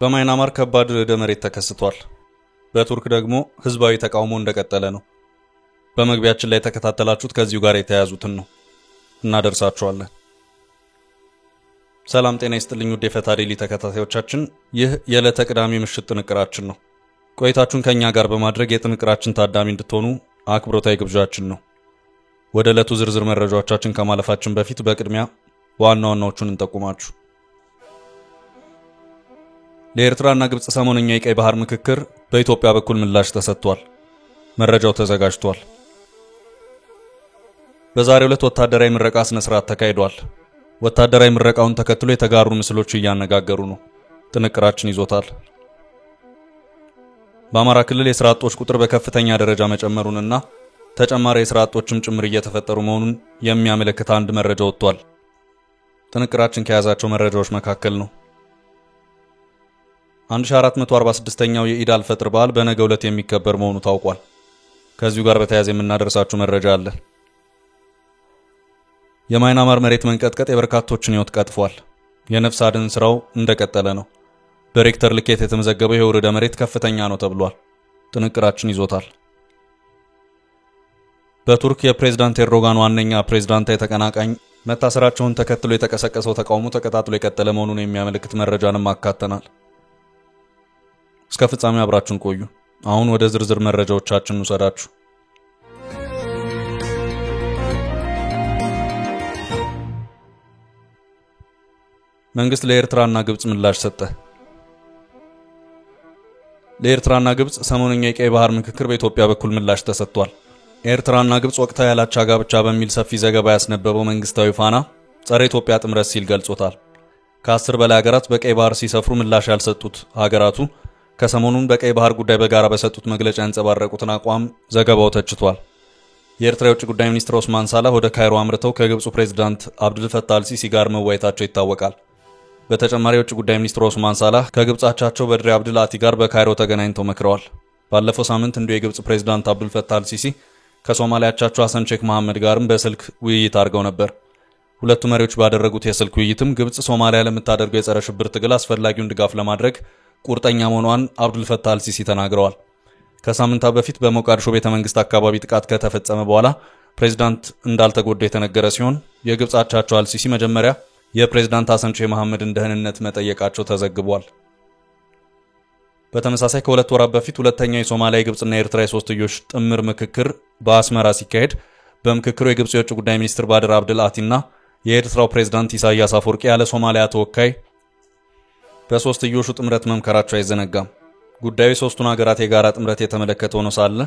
በማይናማር ከባድ ደመሬት ተከስቷል። በቱርክ ደግሞ ህዝባዊ ተቃውሞ እንደቀጠለ ነው። በመግቢያችን ላይ ተከታተላችሁት ከዚሁ ጋር የተያያዙትን ነው እናደርሳችኋለን። ሰላም ጤና ይስጥልኝ ውድ የፈታ ዴይሊ ተከታታዮቻችን፣ ይህ የዕለተ ቅዳሜ ምሽት ጥንቅራችን ነው። ቆይታችሁን ከኛ ጋር በማድረግ የጥንቅራችን ታዳሚ እንድትሆኑ አክብሮታዊ ግብዣችን ነው። ወደ ዕለቱ ዝርዝር መረጃዎቻችን ከማለፋችን በፊት በቅድሚያ ዋና ዋናዎቹን እንጠቁማችሁ። ለኤርትራና ግብጽ ሰሞነኛ የቀይ ባህር ምክክር በኢትዮጵያ በኩል ምላሽ ተሰጥቷል። መረጃው ተዘጋጅቷል። በዛሬው ዕለት ወታደራዊ ምረቃ ስነ ስርዓት ተካሂዷል። ወታደራዊ ምረቃውን ተከትሎ የተጋሩ ምስሎች እያነጋገሩ ነው። ጥንቅራችን ይዞታል። በአማራ ክልል የሥራ አጦች ቁጥር በከፍተኛ ደረጃ መጨመሩንና ተጨማሪ የሥራ አጦችም ጭምር እየተፈጠሩ መሆኑን የሚያመለክት አንድ መረጃ ወጥቷል። ጥንቅራችን ከያዛቸው መረጃዎች መካከል ነው። 1446ኛው የኢድ አልፈጥር በዓል በነገው ዕለት የሚከበር መሆኑ ታውቋል። ከዚሁ ጋር በተያያዘ የምናደርሳችሁ መረጃ አለ። የማይናማር መሬት መንቀጥቀጥ የበርካቶችን ሕይወት ቀጥፏል። የነፍስ አድን ስራው እንደቀጠለ ነው። በሬክተር ልኬት የተመዘገበው የውርደ መሬት ከፍተኛ ነው ተብሏል። ጥንቅራችን ይዞታል። በቱርክ የፕሬዝዳንት ኤርዶጋን ዋነኛ ፕሬዝዳንታዊ ተቀናቃኝ መታሰራቸውን ተከትሎ የተቀሰቀሰው ተቃውሞ ተቀጣጥሎ የቀጠለ መሆኑን የሚያመለክት መረጃንም አካተናል። እስከ ፍጻሜ አብራችሁን ቆዩ። አሁን ወደ ዝርዝር መረጃዎቻችን እንውሰዳችሁ። መንግስት ለኤርትራና ግብጽ ምላሽ ሰጠ። ለኤርትራና ግብጽ ሰሞነኛ የቀይ ባህር ምክክር በኢትዮጵያ በኩል ምላሽ ተሰጥቷል። ኤርትራና ግብጽ ወቅታዊ ያላቻ ጋብቻ በሚል ሰፊ ዘገባ ያስነበበው መንግስታዊ ፋና ጸረ ኢትዮጵያ ጥምረት ሲል ገልጾታል። ከ10 በላይ ሀገራት በቀይ ባህር ሲሰፍሩ ምላሽ ያልሰጡት ሀገራቱ ከሰሞኑን በቀይ ባህር ጉዳይ በጋራ በሰጡት መግለጫ ያንጸባረቁትን አቋም ዘገባው ተችቷል። የኤርትራ የውጭ ጉዳይ ሚኒስትር ኦስማን ሳላህ ወደ ካይሮ አምርተው ከግብጹ ፕሬዝዳንት አብዱልፈታህ አልሲሲ ጋር መወያየታቸው ይታወቃል። በተጨማሪ የውጭ ጉዳይ ሚኒስትር ኦስማን ሳላህ ከግብጽ አቻቸው በድሪ አብዱል አቲ ጋር በካይሮ ተገናኝተው መክረዋል። ባለፈው ሳምንት እንዲሁ የግብጽ ፕሬዝዳንት አብዱልፈታህ አልሲሲ ከሶማሊያ አቻቸው ሐሰን ሼክ መሐመድ ጋርም በስልክ ውይይት አድርገው ነበር። ሁለቱ መሪዎች ባደረጉት የስልክ ውይይትም ግብጽ ሶማሊያ ለምታደርገው የጸረ ሽብር ትግል አስፈላጊውን ድጋፍ ለማድረግ ቁርጠኛ መሆኗን አብዱልፈታህ አልሲሲ ተናግረዋል። ከሳምንታት በፊት በሞቃዲሾ ቤተመንግስት አካባቢ ጥቃት ከተፈጸመ በኋላ ፕሬዝዳንት እንዳልተጎዱ የተነገረ ሲሆን የግብጽ አቻቸው አልሲሲ መጀመሪያ የፕሬዝዳንት ሐሰን ሼክ መሐመድን ደህንነት መጠየቃቸው ተዘግቧል። በተመሳሳይ ከሁለት ወራት በፊት ሁለተኛው የሶማሊያ የግብጽና የኤርትራ የሶስትዮሽ ጥምር ምክክር በአስመራ ሲካሄድ በምክክሩ የግብጽ የውጭ ጉዳይ ሚኒስትር ባድር አብዱል አቲና የኤርትራው ፕሬዝዳንት ኢሳያስ አፈወርቂ ያለ ሶማሊያ ተወካይ በሶስትዮሹ ጥምረት መምከራቸው አይዘነጋም። ጉዳዩ የሶስቱን ሀገራት የጋራ ጥምረት የተመለከተ ሆኖ ሳለ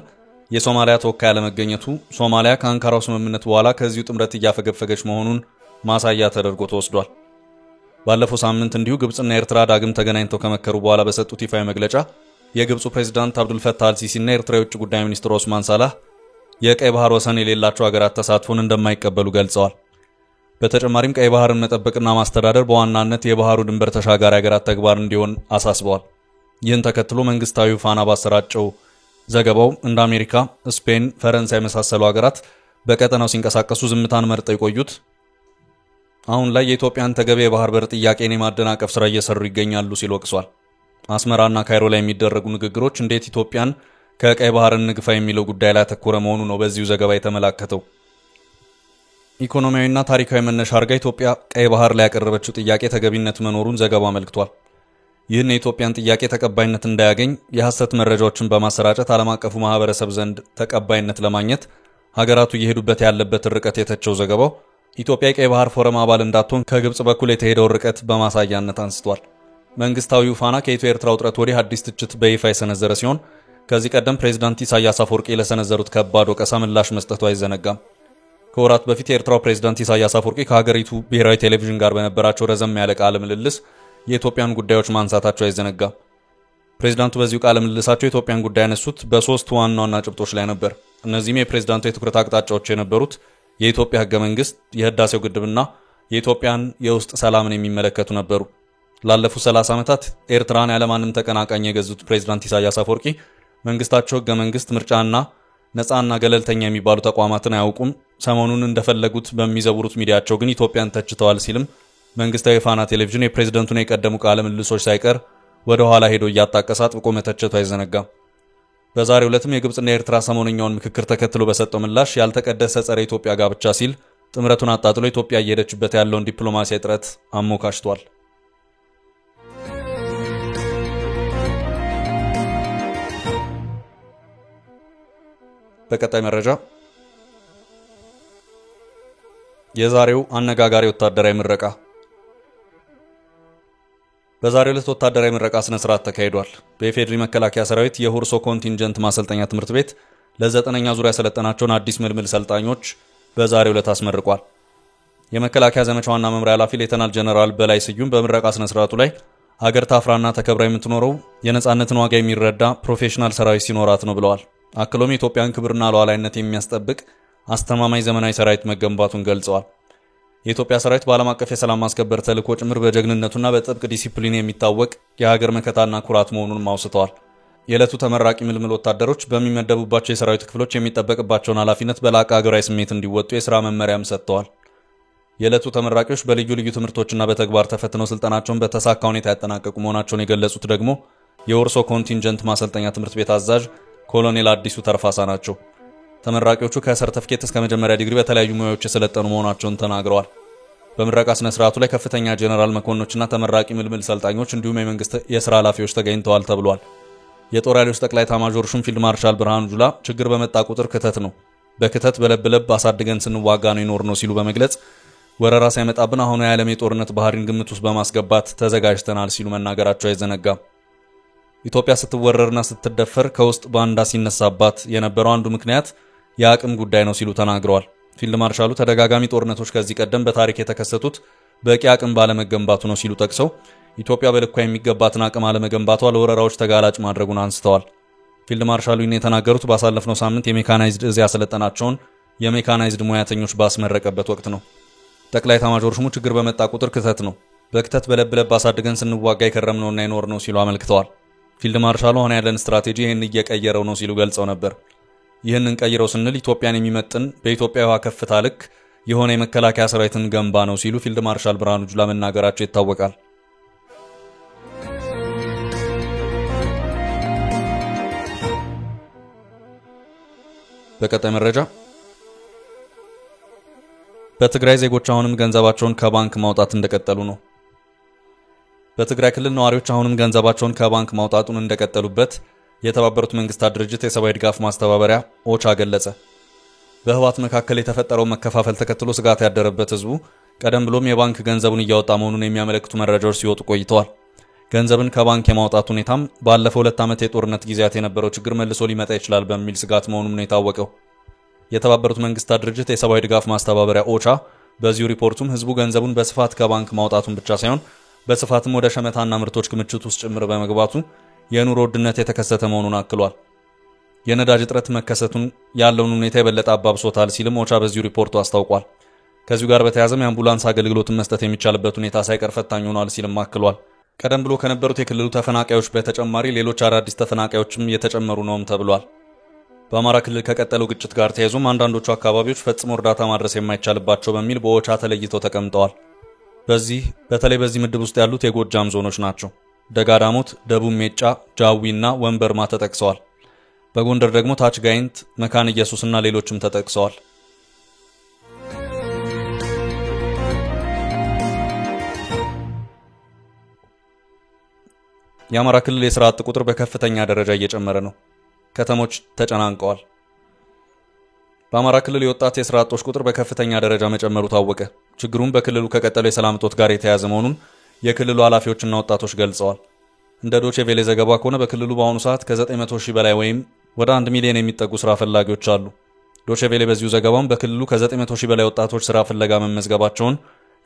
የሶማሊያ ተወካይ አለመገኘቱ ሶማሊያ ከአንካራው ስምምነት በኋላ ከዚሁ ጥምረት እያፈገፈገች መሆኑን ማሳያ ተደርጎ ተወስዷል። ባለፈው ሳምንት እንዲሁ ግብጽና ኤርትራ ዳግም ተገናኝተው ከመከሩ በኋላ በሰጡት ይፋዊ መግለጫ የግብጹ ፕሬዝዳንት አብዱልፈታህ አልሲሲና የኤርትራ የውጭ ጉዳይ ሚኒስትር ኦስማን ሳላህ የቀይ ባህር ወሰን የሌላቸው ሀገራት ተሳትፎን እንደማይቀበሉ ገልጸዋል። በተጨማሪም ቀይ ባህርን መጠበቅና ማስተዳደር በዋናነት የባህሩ ድንበር ተሻጋሪ ሀገራት ተግባር እንዲሆን አሳስበዋል። ይህን ተከትሎ መንግስታዊው ፋና ባሰራጨው ዘገባው እንደ አሜሪካ፣ ስፔን፣ ፈረንሳይ የመሳሰሉ ሀገራት በቀጠናው ሲንቀሳቀሱ ዝምታን መርጠው የቆዩት አሁን ላይ የኢትዮጵያን ተገቢ የባህር በር ጥያቄን የማደናቀፍ ስራ እየሰሩ ይገኛሉ ሲል ወቅሷል። አስመራና ካይሮ ላይ የሚደረጉ ንግግሮች እንዴት ኢትዮጵያን ከቀይ ባህር እንግፋ የሚለው ጉዳይ ላይ ያተኮረ መሆኑ ነው በዚሁ ዘገባ የተመላከተው። ኢኮኖሚያዊና ታሪካዊ መነሻ አድርጋ ኢትዮጵያ ቀይ ባህር ላይ ያቀረበችው ጥያቄ ተገቢነት መኖሩን ዘገባው አመልክቷል። ይህን የኢትዮጵያን ጥያቄ ተቀባይነት እንዳያገኝ የሐሰት መረጃዎችን በማሰራጨት ዓለም አቀፉ ማህበረሰብ ዘንድ ተቀባይነት ለማግኘት ሀገራቱ እየሄዱበት ያለበት ርቀት የተቸው ዘገባው ኢትዮጵያ የቀይ ባህር ፎረም አባል እንዳትሆን ከግብጽ በኩል የተሄደው ርቀት በማሳያነት አንስቷል። መንግስታዊው ፋና ከኢትዮ ኤርትራ ውጥረት ወዲህ አዲስ ትችት በይፋ የሰነዘረ ሲሆን ከዚህ ቀደም ፕሬዝዳንት ኢሳያስ አፈወርቂ ለሰነዘሩት ከባድ ወቀሳ ምላሽ መስጠቱ አይዘነጋም። ከወራት በፊት የኤርትራው ፕሬዝዳንት ኢሳያስ አፈወርቂ ከሀገሪቱ ብሔራዊ ቴሌቪዥን ጋር በነበራቸው ረዘም ያለ ቃለ ምልልስ የኢትዮጵያን ጉዳዮች ማንሳታቸው አይዘነጋም። ፕሬዝዳንቱ በዚሁ ቃለ ምልልሳቸው የኢትዮጵያን ጉዳይ ያነሱት በሶስት ዋና ዋና ጭብጦች ላይ ነበር። እነዚህም የፕሬዝዳንቱ የትኩረት አቅጣጫዎች የነበሩት የኢትዮጵያ ህገ መንግስት፣ የህዳሴው ግድብና የኢትዮጵያን የውስጥ ሰላምን የሚመለከቱ ነበሩ። ላለፉት 30 ዓመታት ኤርትራን ያለማንም ተቀናቃኝ የገዙት ፕሬዝዳንት ኢሳያስ አፈወርቂ መንግስታቸው ህገ መንግስት፣ ምርጫና ነፃና ገለልተኛ የሚባሉ ተቋማትን አያውቁም፣ ሰሞኑን እንደፈለጉት በሚዘውሩት ሚዲያቸው ግን ኢትዮጵያን ተችተዋል ሲልም መንግስታዊ ፋና ቴሌቪዥን የፕሬዝዳንቱን የቀደሙ ቃለ ምልልሶች ሳይቀር ወደ ኋላ ሄዶ እያጣቀሰ አጥብቆ መተቸቱ አይዘነጋም። በዛሬው ዕለትም የግብጽና የኤርትራ ሰሞነኛውን ምክክር ተከትሎ በሰጠው ምላሽ ያልተቀደሰ ጸረ ኢትዮጵያ ጋብቻ ሲል ጥምረቱን አጣጥሎ ኢትዮጵያ እየሄደችበት ያለውን ዲፕሎማሲያዊ ጥረት አሞካሽቷል። በቀጣይ መረጃ የዛሬው አነጋጋሪ ወታደራዊ ምረቃ። በዛሬው ዕለት ወታደራዊ ምረቃ ስነ ስርዓት ተካሂዷል። በኢፌዴሪ መከላከያ ሰራዊት የሁርሶ ኮንቲንጀንት ማሰልጠኛ ትምህርት ቤት ለ9ኛ ዙር ያሰለጠናቸውን አዲስ ምልምል ሰልጣኞች በዛሬው ዕለት አስመርቋል። የመከላከያ ዘመቻ ዋና መምሪያ ኃላፊ ሌተናል ጀነራል በላይ ስዩም በምረቃ ስነ ስርዓቱ ላይ አገር ታፍራና ተከብራ የምትኖረው የነጻነትን ዋጋ የሚረዳ ፕሮፌሽናል ሰራዊት ሲኖራት ነው ብለዋል። አክሎም የኢትዮጵያን ክብርና ሉዓላዊነት የሚያስጠብቅ አስተማማኝ ዘመናዊ ሰራዊት መገንባቱን ገልጸዋል። የኢትዮጵያ ሰራዊት በዓለም አቀፍ የሰላም ማስከበር ተልዕኮ ጭምር በጀግንነቱና በጥብቅ ዲሲፕሊን የሚታወቅ የሀገር መከታና ኩራት መሆኑን አውስተዋል። የዕለቱ ተመራቂ ምልምል ወታደሮች በሚመደቡባቸው የሰራዊት ክፍሎች የሚጠበቅባቸውን ኃላፊነት በላቀ ሀገራዊ ስሜት እንዲወጡ የሥራ መመሪያም ሰጥተዋል። የዕለቱ ተመራቂዎች በልዩ ልዩ ትምህርቶችና በተግባር ተፈትነው ስልጠናቸውን በተሳካ ሁኔታ ያጠናቀቁ መሆናቸውን የገለጹት ደግሞ የሁርሶ ኮንቲንጀንት ማሰልጠኛ ትምህርት ቤት አዛዥ ኮሎኔል አዲሱ ተርፋሳ ናቸው። ተመራቂዎቹ ከሰርተፍኬት እስከ መጀመሪያ ዲግሪ በተለያዩ ሙያዎች የሰለጠኑ መሆናቸውን ተናግረዋል። በምረቃ ስነ ስርዓቱ ላይ ከፍተኛ ጄኔራል መኮንኖችና ተመራቂ ምልምል ሰልጣኞች እንዲሁም የመንግስት የሥራ ኃላፊዎች ተገኝተዋል ተብሏል። የጦር ኃይሎች ጠቅላይ ኤታማዦር ሹም ፊልድ ማርሻል ብርሃኑ ጁላ ችግር በመጣ ቁጥር ክተት ነው፣ በክተት በለብ አሳድገን ስንዋጋ ነው ይኖር ነው ሲሉ በመግለጽ ወረራ ሳይመጣብን አሁን የዓለም የጦርነት ባህሪን ግምት ውስጥ በማስገባት ተዘጋጅተናል ሲሉ መናገራቸው አይዘነጋም። ኢትዮጵያ ስትወረርና ስትደፈር ከውስጥ ባንዳ ሲነሳባት የነበረው አንዱ ምክንያት የአቅም ጉዳይ ነው ሲሉ ተናግረዋል። ፊልድ ማርሻሉ ተደጋጋሚ ጦርነቶች ከዚህ ቀደም በታሪክ የተከሰቱት በቂ አቅም ባለመገንባቱ ነው ሲሉ ጠቅሰው ኢትዮጵያ በልኳ የሚገባትን አቅም አለመገንባቷ ለወረራዎች ተጋላጭ ማድረጉን አንስተዋል። ፊልድ ማርሻሉ ይህን የተናገሩት ባሳለፍነው ሳምንት የሜካናይዝድ እዝ ያሰለጠናቸውን የሜካናይዝድ ሙያተኞች ባስመረቀበት ወቅት ነው። ጠቅላይ ኤታማዦር ሹሙ ችግር በመጣ ቁጥር ክተት ነው፣ በክተት በለብ አሳድገን ስንዋጋ የከረምነውና የኖር ነው ሲሉ አመልክተዋል። ፊልድ ማርሻሉ አሁን ያለን ስትራቴጂ ይህን እየቀየረው ነው ሲሉ ገልጸው ነበር። ይህንን ቀይረው ስንል ኢትዮጵያን የሚመጥን በኢትዮጵያ ውሃ ከፍታ ልክ የሆነ የመከላከያ ሰራዊትን ገንባ ነው ሲሉ ፊልድ ማርሻል ብርሃኑ ጁላ መናገራቸው ይታወቃል። በቀጣይ መረጃ በትግራይ ዜጎች አሁንም ገንዘባቸውን ከባንክ ማውጣት እንደቀጠሉ ነው። በትግራይ ክልል ነዋሪዎች አሁንም ገንዘባቸውን ከባንክ ማውጣቱን እንደቀጠሉበት የተባበሩት መንግስታት ድርጅት የሰብአዊ ድጋፍ ማስተባበሪያ ኦቻ ገለጸ። በህወሓት መካከል የተፈጠረው መከፋፈል ተከትሎ ስጋት ያደረበት ህዝቡ ቀደም ብሎም የባንክ ገንዘቡን እያወጣ መሆኑን የሚያመለክቱ መረጃዎች ሲወጡ ቆይተዋል። ገንዘብን ከባንክ የማውጣት ሁኔታም ባለፈው 2 ዓመት የጦርነት ጊዜያት የነበረው ችግር መልሶ ሊመጣ ይችላል በሚል ስጋት መሆኑን ነው የታወቀው። የተባበሩት መንግስታት ድርጅት የሰብአዊ ድጋፍ ማስተባበሪያ ኦቻ በዚሁ ሪፖርቱም ህዝቡ ገንዘቡን በስፋት ከባንክ ማውጣቱን ብቻ ሳይሆን በስፋትም ወደ ሸመታና ምርቶች ክምችት ውስጥ ጭምር በመግባቱ የኑሮ ውድነት የተከሰተ መሆኑን አክሏል። የነዳጅ እጥረት መከሰቱን ያለውን ሁኔታ የበለጠ አባብሶታል ሲልም ኦቻ በዚሁ ሪፖርቱ አስታውቋል። ከዚሁ ጋር በተያያዘም የአምቡላንስ አገልግሎትን መስጠት የሚቻልበት ሁኔታ ሳይቀር ፈታኝ ሆኗል ሲልም አክሏል። ቀደም ብሎ ከነበሩት የክልሉ ተፈናቃዮች በተጨማሪ ሌሎች አዳዲስ ተፈናቃዮችም እየተጨመሩ ነውም ተብሏል። በአማራ ክልል ከቀጠለው ግጭት ጋር ተያይዞም አንዳንዶቹ አካባቢዎች ፈጽሞ እርዳታ ማድረስ የማይቻልባቸው በሚል በኦቻ ተለይተው ተቀምጠዋል። በተለይ በዚህ ምድብ ውስጥ ያሉት የጎጃም ዞኖች ናቸው። ደጋዳሞት፣ ደቡብ ሜጫ፣ ጃዊና ወንበርማ ተጠቅሰዋል። በጎንደር ደግሞ ታች ጋይንት፣ መካነ ኢየሱስና ሌሎችም ተጠቅሰዋል። የአማራ ክልል የሥራ አጥ ቁጥር በከፍተኛ ደረጃ እየጨመረ ነው። ከተሞች ተጨናንቀዋል። በአማራ ክልል የወጣት የሥራ አጦች ቁጥር በከፍተኛ ደረጃ መጨመሩ ታወቀ። ችግሩም በክልሉ ከቀጠለው የሰላም እጦት ጋር የተያያዘ መሆኑን የክልሉ ኃላፊዎችና ወጣቶች ገልጸዋል። እንደ ዶቼ ቬሌ ዘገባ ከሆነ በክልሉ በአሁኑ ሰዓት ከ900 ሺህ በላይ ወይም ወደ 1 ሚሊዮን የሚጠጉ ስራ ፈላጊዎች አሉ። ዶቼ ቬሌ በዚሁ ዘገባም በክልሉ ከ900 ሺህ በላይ ወጣቶች ስራ ፍለጋ መመዝገባቸውን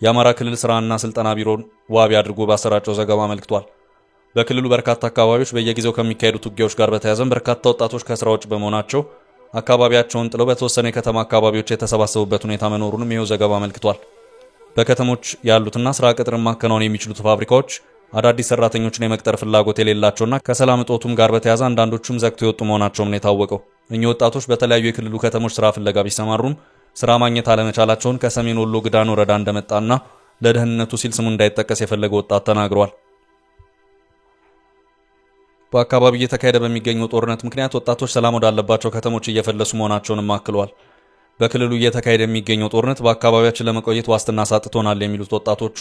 የአማራ ክልል ስራና ስልጠና ቢሮን ዋቢ አድርጎ ባሰራጨው ዘገባ አመልክቷል። በክልሉ በርካታ አካባቢዎች በየጊዜው ከሚካሄዱት ውጊያዎች ጋር በተያያዘ በርካታ ወጣቶች ከስራ ውጭ በመሆናቸው አካባቢያቸውን ጥለው በተወሰነ የከተማ አካባቢዎች የተሰባሰቡበት ሁኔታ መኖሩንም ይኸው ዘገባ አመልክቷል። በከተሞች ያሉትና ስራ ቅጥርን ማከናወን የሚችሉት ፋብሪካዎች አዳዲስ ሰራተኞችን የመቅጠር ፍላጎት የሌላቸውና ከሰላም እጦቱም ጋር በተያያዘ አንዳንዶቹም ዘግተው የወጡ መሆናቸውም ነው የታወቀው። እኚህ ወጣቶች በተለያዩ የክልሉ ከተሞች ስራ ፍለጋ ቢሰማሩም ስራ ማግኘት አለመቻላቸውን ከሰሜን ወሎ ግዳን ወረዳ እንደመጣና ለደህንነቱ ሲል ስሙ እንዳይጠቀስ የፈለገ ወጣት ተናግሯል። በአካባቢው እየተካሄደ በሚገኘው ጦርነት ምክንያት ወጣቶች ሰላም ወዳለባቸው ከተሞች እየፈለሱ መሆናቸውንም አክሏል። በክልሉ እየተካሄደ የሚገኘው ጦርነት በአካባቢያችን ለመቆየት ዋስትና ሳጥቶናል የሚሉት ወጣቶቹ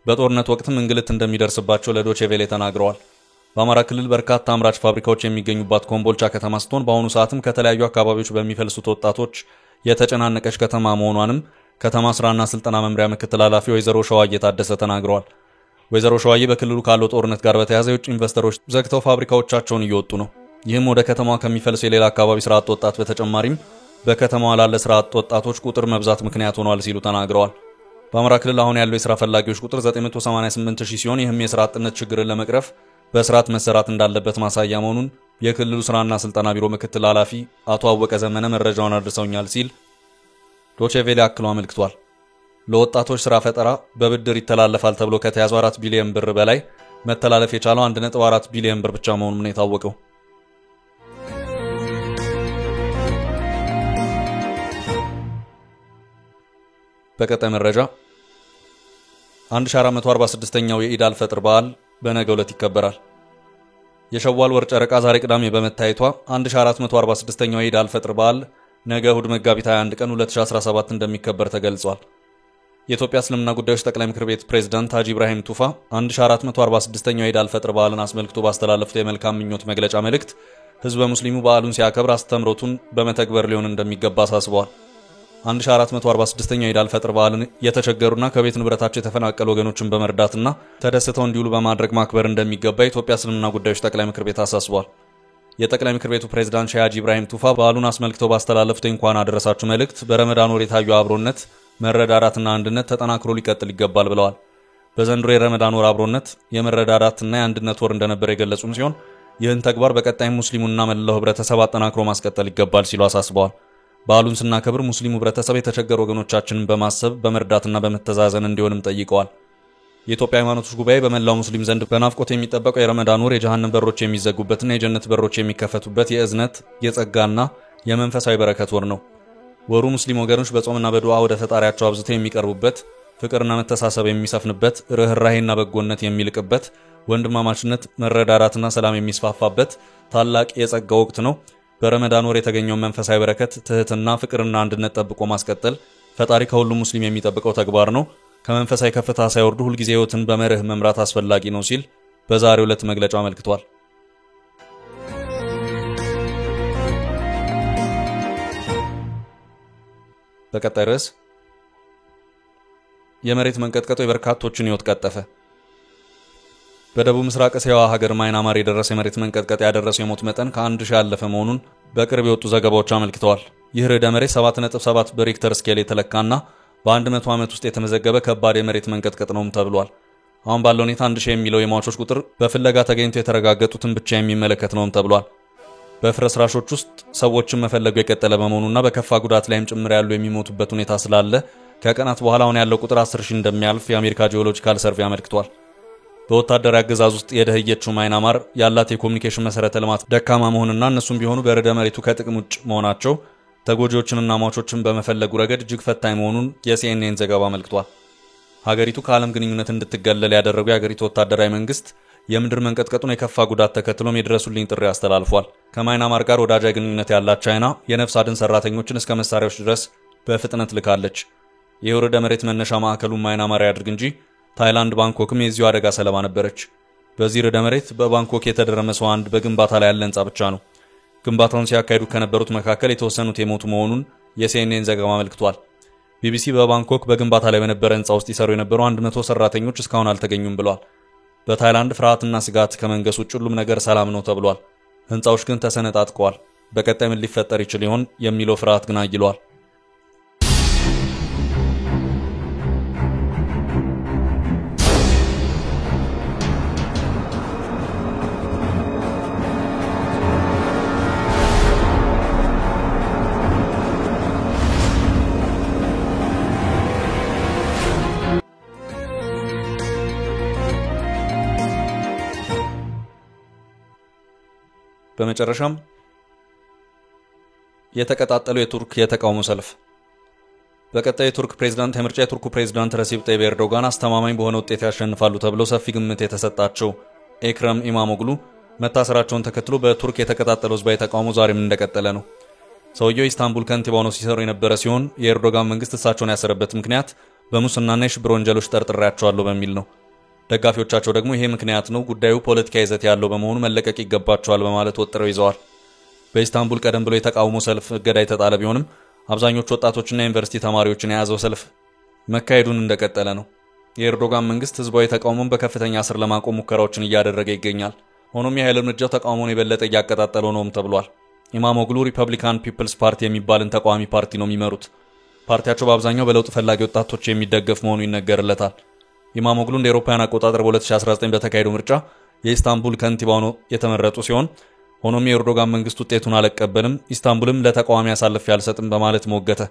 በጦርነት ወቅትም እንግልት እንደሚደርስባቸው ለዶቼ ቬለ ተናግረዋል። በአማራ ክልል በርካታ አምራች ፋብሪካዎች የሚገኙባት ኮምቦልቻ ከተማ ስትሆን በአሁኑ ሰዓትም ከተለያዩ አካባቢዎች በሚፈልሱት ወጣቶች የተጨናነቀች ከተማ መሆኗንም ከተማ ስራና ስልጠና መምሪያ ምክትል ኃላፊ ወይዘሮ ሸዋዬ ታደሰ ተናግረዋል። ወይዘሮ ሸዋዬ በክልሉ ካለው ጦርነት ጋር በተያያዘ የውጭ ኢንቨስተሮች ዘግተው ፋብሪካዎቻቸውን እየወጡ ነው። ይህም ወደ ከተማዋ ከሚፈልስ የሌላ አካባቢ ስራ አጥ ወጣት በተጨማሪም በከተማዋ ላለ ስራ አጥ ወጣቶች ቁጥር መብዛት ምክንያት ሆኗል ሲሉ ተናግረዋል። በአማራ ክልል አሁን ያለው የስራ ፈላጊዎች ቁጥር 988,000 ሲሆን ይህም የስራ አጥነት ችግርን ለመቅረፍ በስርዓት መሰራት እንዳለበት ማሳያ መሆኑን የክልሉ ስራና ስልጠና ቢሮ ምክትል ኃላፊ አቶ አወቀ ዘመነ መረጃውን አድርሰውኛል ሲል ዶቼ ቬለ አክሎ አመልክቷል። ለወጣቶች ስራ ፈጠራ በብድር ይተላለፋል ተብሎ ከተያዘው 4 ቢሊዮን ብር በላይ መተላለፍ የቻለው 1.4 ቢሊዮን ብር ብቻ መሆኑን ነው የታወቀው። በቀጣይ መረጃ 1446ኛው የኢድ አልፈጥር በዓል በነገው ዕለት ይከበራል። የሸዋል ወር ጨረቃ ዛሬ ቅዳሜ በመታየቷ 1446ኛው የኢድ አልፈጥር በዓል ነገ እሁድ መጋቢት 21 ቀን 2017 እንደሚከበር ተገልጿል። የኢትዮጵያ እስልምና ጉዳዮች ጠቅላይ ምክር ቤት ፕሬዝዳንት ሀጂ ኢብራሂም ቱፋ 1446ኛው የኢድ አልፈጥር በዓልን አስመልክቶ ባስተላለፉት የመልካም ምኞት መግለጫ መልእክት ህዝበ ሙስሊሙ በዓሉን ሲያከብር አስተምሮቱን በመተግበር ሊሆን እንደሚገባ አሳስበዋል። 1446ኛው የኢድ አልፈጥር በዓልን የተቸገሩና ከቤት ንብረታቸው የተፈናቀሉ ወገኖችን በመርዳትና ተደስተው እንዲውሉ በማድረግ ማክበር እንደሚገባ የኢትዮጵያ እስልምና ጉዳዮች ጠቅላይ ምክር ቤት አሳስቧል። የጠቅላይ ምክር ቤቱ ፕሬዝዳንት ሀጂ ኢብራሂም ቱፋ በዓሉን አስመልክተው ባስተላለፉት እንኳን አደረሳችሁ መልእክት በረመዳን ወር የታዩ አብሮነት፣ መረዳዳትና አንድነት ተጠናክሮ ሊቀጥል ይገባል ብለዋል። በዘንድሮ የረመዳን ወር አብሮነት፣ የመረዳዳትና የአንድነት ወር እንደነበር የገለጹም ሲሆን ይህን ተግባር በቀጣይ ሙስሊሙና መላው ህብረተሰብ አጠናክሮ ማስቀጠል ይገባል ሲሉ አሳስበዋል። በዓሉን ስናከብር ሙስሊሙ ህብረተሰብ የተቸገሩ ወገኖቻችንን በማሰብ በመርዳትና በመተዛዘን እንዲሆንም ጠይቀዋል። የኢትዮጵያ ሃይማኖቶች ጉባኤ በመላው ሙስሊም ዘንድ በናፍቆት የሚጠበቀው የረመዳን ወር የጀሃነም በሮች የሚዘጉበትና የጀነት በሮች የሚከፈቱበት የእዝነት፣ የጸጋና የመንፈሳዊ በረከት ወር ነው። ወሩ ሙስሊም ወገኖች በጾምና በዱዓ ወደ ፈጣሪያቸው አብዝተው የሚቀርቡበት፣ ፍቅርና መተሳሰብ የሚሰፍንበት፣ ርህራሄና በጎነት የሚልቅበት፣ ወንድማማችነት፣ መረዳዳትና ሰላም የሚስፋፋበት ታላቅ የጸጋ ወቅት ነው። በረመዳን ወር የተገኘውን መንፈሳዊ በረከት፣ ትህትና፣ ፍቅርና አንድነት ጠብቆ ማስቀጠል ፈጣሪ ከሁሉም ሙስሊም የሚጠብቀው ተግባር ነው። ከመንፈሳዊ ከፍታ ሳይወርዱ ሁልጊዜ ህይወትን በመርህ መምራት አስፈላጊ ነው ሲል በዛሬው ዕለት መግለጫው አመልክቷል። በቀጣይ ርዕስ የመሬት መንቀጥቀጡ የበርካቶችን ህይወት ቀጠፈ። በደቡብ ምስራቅ እስያዋ ሀገር ማይናማር የደረሰ የመሬት መንቀጥቀጥ ያደረሰው የሞት መጠን ከ1000 ያለፈ መሆኑን በቅርብ የወጡ ዘገባዎች አመልክተዋል። ይህ ርዕደ መሬት 7.7 በሪክተር ስኬል የተለካና በ100 ዓመት ውስጥ የተመዘገበ ከባድ የመሬት መንቀጥቀጥ ነውም ተብሏል። አሁን ባለው ሁኔታ 1000 የሚለው የሟቾች ቁጥር በፍለጋ ተገኝቶ የተረጋገጡትን ብቻ የሚመለከት ነውም ተብሏል። በፍርስራሾች ውስጥ ሰዎችን መፈለጉ የቀጠለ በመሆኑና በከፋ ጉዳት ላይም ጭምር ያሉ የሚሞቱበት ሁኔታ ስላለ ከቀናት በኋላ አሁን ያለው ቁጥር 10,000 እንደሚያልፍ የአሜሪካ ጂኦሎጂካል ሰርቬይ አመልክቷል። በወታደራዊ አገዛዝ ውስጥ የደህየችው ማይናማር ያላት የኮሙኒኬሽን መሰረተ ልማት ደካማ መሆንና እነሱም ቢሆኑ በርዕደ መሬቱ ከጥቅም ውጭ መሆናቸው ተጎጂዎችንና ሟቾችን በመፈለጉ ረገድ እጅግ ፈታኝ መሆኑን የሲኤንኤን ዘገባ አመልክቷል። ሀገሪቱ ከዓለም ግንኙነት እንድትገለል ያደረገው የሀገሪቱ ወታደራዊ መንግስት የምድር መንቀጥቀጡን የከፋ ጉዳት ተከትሎም የድረሱልኝ ጥሪ አስተላልፏል። ከማይናማር ጋር ወዳጃዊ ግንኙነት ያላት ቻይና የነፍስ አድን ሰራተኞችን እስከ መሳሪያዎች ድረስ በፍጥነት ልካለች። የርዕደ መሬት መነሻ ማዕከሉን ማይናማር ያድርግ እንጂ ታይላንድ ባንኮክም የዚሁ አደጋ ሰለባ ነበረች። በዚህ ርዕደ መሬት በባንኮክ የተደረመሰው አንድ በግንባታ ላይ ያለ ህንጻ ብቻ ነው። ግንባታውን ሲያካሂዱ ከነበሩት መካከል የተወሰኑት የሞቱ መሆኑን የሲኤንኤን ዘገባ አመልክቷል። ቢቢሲ በባንኮክ በግንባታ ላይ በነበረ ህንጻ ውስጥ ይሰሩ የነበሩ 100 ሰራተኞች እስካሁን አልተገኙም ብሏል። በታይላንድ ፍርሃትና ስጋት ከመንገስ ውጭ ሁሉም ነገር ሰላም ነው ተብሏል። ህንጻዎች ግን ተሰነጣጥቀዋል። በቀጣይ ምን ሊፈጠር ይችል ይሆን የሚለው ፍርሃት ግን አይሏል። በመጨረሻም የተቀጣጠለው የቱርክ የተቃውሞ ሰልፍ። በቀጣዩ የቱርክ ፕሬዝዳንት ምርጫ የቱርኩ ፕሬዝዳንት ረሲብ ጣይብ ኤርዶጋን አስተማማኝ በሆነ ውጤት ያሸንፋሉ ተብለው ሰፊ ግምት የተሰጣቸው ኤክረም ኢማሞግሉ መታሰራቸውን ተከትሎ በቱርክ የተቀጣጠለው ህዝባዊ ተቃውሞ ዛሬም እንደቀጠለ ነው። ሰውየው ኢስታንቡል ከንቲባ ሆነው ሲሰሩ የነበረ ሲሆን የኤርዶጋን መንግስት እሳቸውን ያሰረበት ምክንያት በሙስናና የሽብር ወንጀሎች ጠርጥሬያቸዋለሁ በሚል ነው። ደጋፊዎቻቸው ደግሞ ይሄ ምክንያት ነው፣ ጉዳዩ ፖለቲካዊ ይዘት ያለው በመሆኑ መለቀቅ ይገባቸዋል በማለት ወጥረው ይዘዋል። በኢስታንቡል ቀደም ብሎ የተቃውሞ ሰልፍ እገዳ የተጣለ ቢሆንም አብዛኞቹ ወጣቶችና ዩኒቨርሲቲ ተማሪዎችን የያዘው ሰልፍ መካሄዱን እንደቀጠለ ነው። የኤርዶጋን መንግስት ህዝባዊ ተቃውሞን በከፍተኛ እስር ለማቆም ሙከራዎችን እያደረገ ይገኛል። ሆኖም የኃይል እርምጃው ተቃውሞን የበለጠ እያቀጣጠለው ነውም ተብሏል። ኢማሞግሉ ሪፐብሊካን ፒፕልስ ፓርቲ የሚባልን ተቃዋሚ ፓርቲ ነው የሚመሩት። ፓርቲያቸው በአብዛኛው በለውጥ ፈላጊ ወጣቶች የሚደገፍ መሆኑ ይነገርለታል። ኢማሞግሉ እንደ አውሮፓውያን አቆጣጠር በ2019 በተካሄደው ምርጫ የኢስታንቡል ከንቲባ ሆነው የተመረጡ ሲሆን ሆኖም የኤርዶጋን መንግስት ውጤቱን አልቀበልም፣ ኢስታንቡልም ለተቃዋሚ አሳልፌ አልሰጥም በማለት ሞገተ።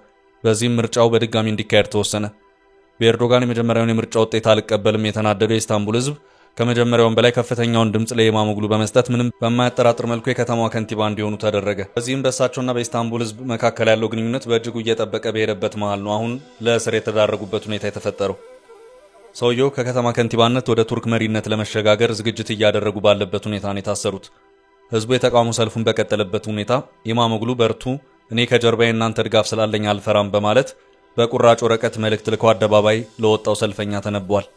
በዚህም ምርጫው በድጋሚ እንዲካሄድ ተወሰነ። በኤርዶጋን የመጀመሪያውን የምርጫ ውጤት አልቀበልም የተናደደው የኢስታንቡል ህዝብ ከመጀመሪያውም በላይ ከፍተኛውን ድምጽ ለኢማሞግሉ በመስጠት ምንም በማያጠራጥር መልኩ የከተማዋ ከንቲባ እንዲሆኑ ተደረገ። በዚህም በእሳቸውና በኢስታንቡል ህዝብ መካከል ያለው ግንኙነት በእጅጉ እየጠበቀ በሄደበት መሃል ነው አሁን ለእስር የተዳረጉበት ሁኔታ የተፈጠረው። ሰውየው ከከተማ ከንቲባነት ወደ ቱርክ መሪነት ለመሸጋገር ዝግጅት እያደረጉ ባለበት ሁኔታ ነው የታሰሩት። ህዝቡ የተቃውሞ ሰልፉን በቀጠለበት ሁኔታ ኢማሞግሉ በርቱ፣ እኔ ከጀርባዬ እናንተ ድጋፍ ስላለኝ አልፈራም በማለት በቁራጭ ወረቀት መልእክት ልከው አደባባይ ለወጣው ሰልፈኛ ተነቧል።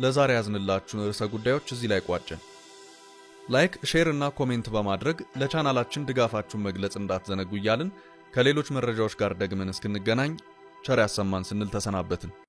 ለዛሬ ያዝንላችሁ ርዕሰ ጉዳዮች እዚህ ላይ ቋጨን። ላይክ፣ ሼር እና ኮሜንት በማድረግ ለቻናላችን ድጋፋችሁን መግለጽ እንዳትዘነጉ እያልን ከሌሎች መረጃዎች ጋር ደግመን እስክንገናኝ ቸር ያሰማን ስንል ተሰናበትን።